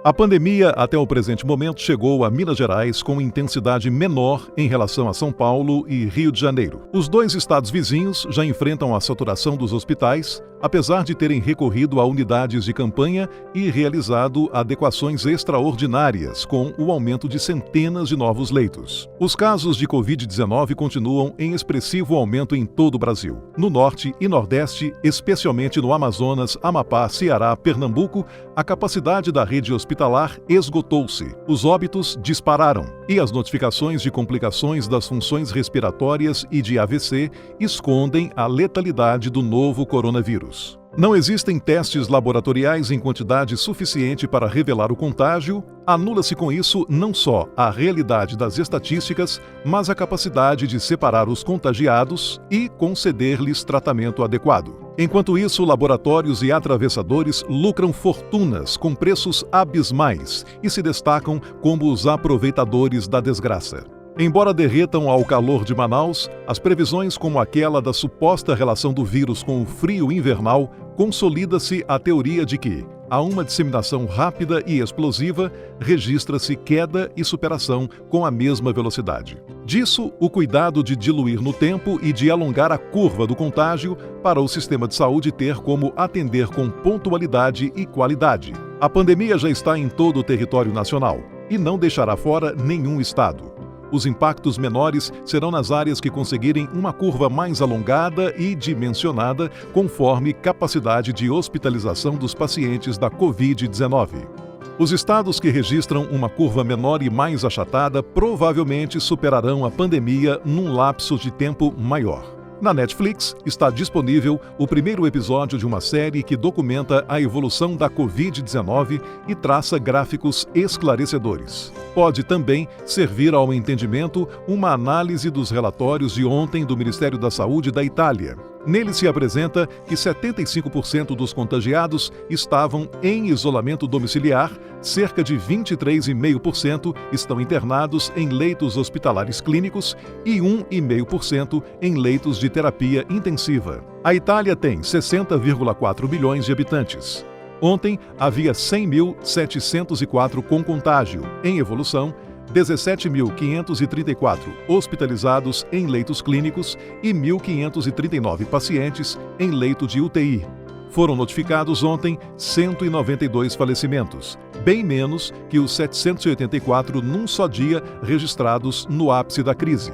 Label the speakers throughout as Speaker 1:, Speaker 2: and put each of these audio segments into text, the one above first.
Speaker 1: A pandemia, até o presente momento, chegou a Minas Gerais com intensidade menor em relação a São Paulo e Rio de Janeiro. Os dois estados vizinhos já enfrentam a saturação dos hospitais, apesar de terem recorrido a unidades de campanha e realizado adequações extraordinárias com o aumento de centenas de novos leitos. Os casos de Covid-19 continuam em expressivo aumento em todo o Brasil. No Norte e Nordeste, especialmente no Amazonas, Amapá, Ceará, Pernambuco, a capacidade da rede hospitalar esgotou-se. Os óbitos dispararam e as notificações de complicações das funções respiratórias e de AVC escondem a letalidade do novo coronavírus. Não existem testes laboratoriais em quantidade suficiente para revelar o contágio, anula-se com isso não só a realidade das estatísticas, mas a capacidade de separar os contagiados e conceder-lhes tratamento adequado. Enquanto isso, laboratórios e atravessadores lucram fortunas com preços abismais e se destacam como os aproveitadores da desgraça. Embora derretam ao calor de Manaus, as previsões como aquela da suposta relação do vírus com o frio invernal, consolida-se a teoria de que, a uma disseminação rápida e explosiva, registra-se queda e superação com a mesma velocidade. Disso, o cuidado de diluir no tempo e de alongar a curva do contágio para o sistema de saúde ter como atender com pontualidade e qualidade. A pandemia já está em todo o território nacional e não deixará fora nenhum estado. Os impactos menores serão nas áreas que conseguirem uma curva mais alongada e dimensionada conforme capacidade de hospitalização dos pacientes da Covid-19. Os estados que registram uma curva menor e mais achatada provavelmente superarão a pandemia num lapso de tempo maior. Na Netflix está disponível o primeiro episódio de uma série que documenta a evolução da Covid-19 e traça gráficos esclarecedores. Pode também servir ao entendimento uma análise dos relatórios de ontem do Ministério da Saúde da Itália. Nele se apresenta que 75% dos contagiados estavam em isolamento domiciliar, cerca de 23,5% estão internados em leitos hospitalares clínicos e 1,5% em leitos de terapia intensiva. A Itália tem 60,4 milhões de habitantes. Ontem havia 100.704 com contágio, em evolução, 17.534 hospitalizados em leitos clínicos e 1.539 pacientes em leito de UTI. Foram notificados ontem 192 falecimentos, bem menos que os 784 num só dia registrados no ápice da crise.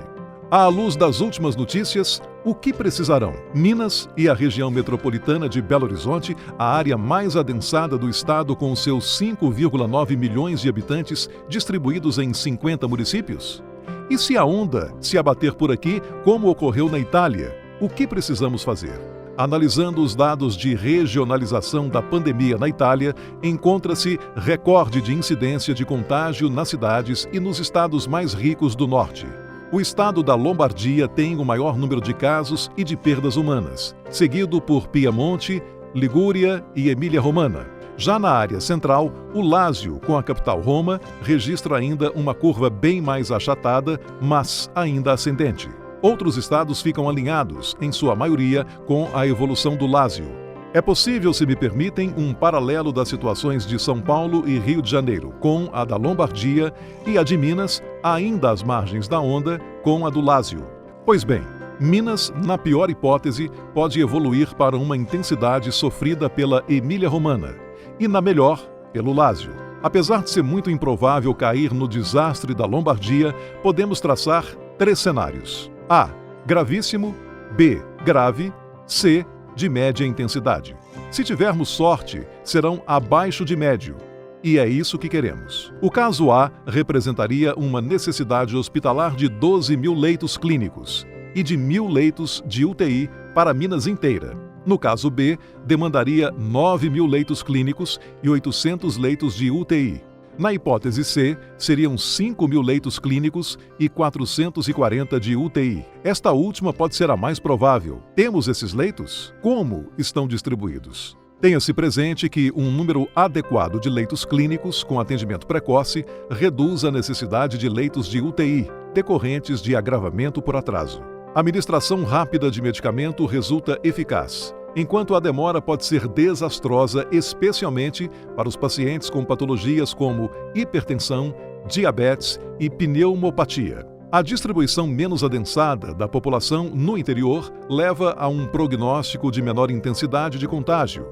Speaker 1: À luz das últimas notícias, o que precisarão? Minas e a região metropolitana de Belo Horizonte, a área mais adensada do estado com seus 5,9 milhões de habitantes distribuídos em 50 municípios? E se a onda se abater por aqui, como ocorreu na Itália, o que precisamos fazer? Analisando os dados de regionalização da pandemia na Itália, encontra-se recorde de incidência de contágio nas cidades e nos estados mais ricos do norte. O estado da Lombardia tem o maior número de casos e de perdas humanas, seguido por Piemonte, Ligúria e Emília-Romana. Já na área central, o Lácio, com a capital Roma, registra ainda uma curva bem mais achatada, mas ainda ascendente. Outros estados ficam alinhados, em sua maioria, com a evolução do Lácio. É possível, se me permitem, um paralelo das situações de São Paulo e Rio de Janeiro, com a da Lombardia, e a de Minas, ainda às margens da onda, com a do Lácio. Pois bem, Minas, na pior hipótese, pode evoluir para uma intensidade sofrida pela Emília-Romana, e na melhor, pelo Lácio. Apesar de ser muito improvável cair no desastre da Lombardia, podemos traçar 3 cenários. A. Gravíssimo. B. Grave. C. De média intensidade. Se tivermos sorte, serão abaixo de médio. E é isso que queremos. O caso A representaria uma necessidade hospitalar de 12 mil leitos clínicos e de 1.000 leitos de UTI para Minas inteira. No caso B, demandaria 9 mil leitos clínicos e 800 leitos de UTI. Na hipótese C, seriam 5 mil leitos clínicos e 440 de UTI. Esta última pode ser a mais provável. Temos esses leitos? Como estão distribuídos? Tenha-se presente que um número adequado de leitos clínicos com atendimento precoce reduz a necessidade de leitos de UTI, decorrentes de agravamento por atraso. A administração rápida de medicamento resulta eficaz, enquanto a demora pode ser desastrosa, especialmente para os pacientes com patologias como hipertensão, diabetes e pneumopatia. A distribuição menos adensada da população no interior leva a um prognóstico de menor intensidade de contágio.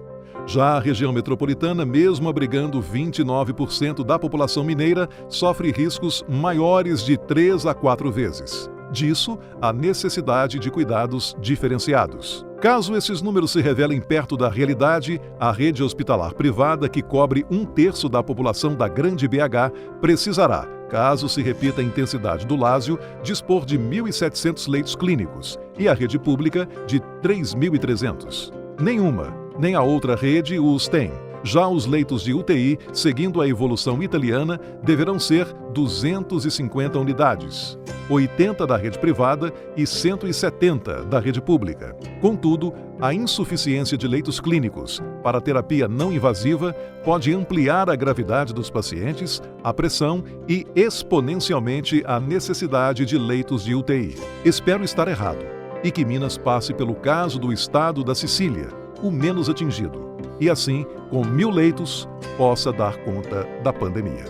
Speaker 1: Já a região metropolitana, mesmo abrigando 29% da população mineira, sofre riscos maiores de 3 a 4 vezes. Disso, a necessidade de cuidados diferenciados. Caso esses números se revelem perto da realidade, a rede hospitalar privada, que cobre 1/3 da população da Grande BH, precisará, caso se repita a intensidade do Lázio, dispor de 1.700 leitos clínicos e a rede pública de 3.300. Nenhuma, nem a outra rede os tem. Já os leitos de UTI, seguindo a evolução italiana, deverão ser 250 unidades, 80 da rede privada e 170 da rede pública. Contudo, a insuficiência de leitos clínicos para terapia não invasiva pode ampliar a gravidade dos pacientes, a pressão e, exponencialmente, a necessidade de leitos de UTI. Espero estar errado e que Minas passe pelo caso do estado da Sicília, o menos atingido, e assim, com 1.000 leitos, possa dar conta da pandemia.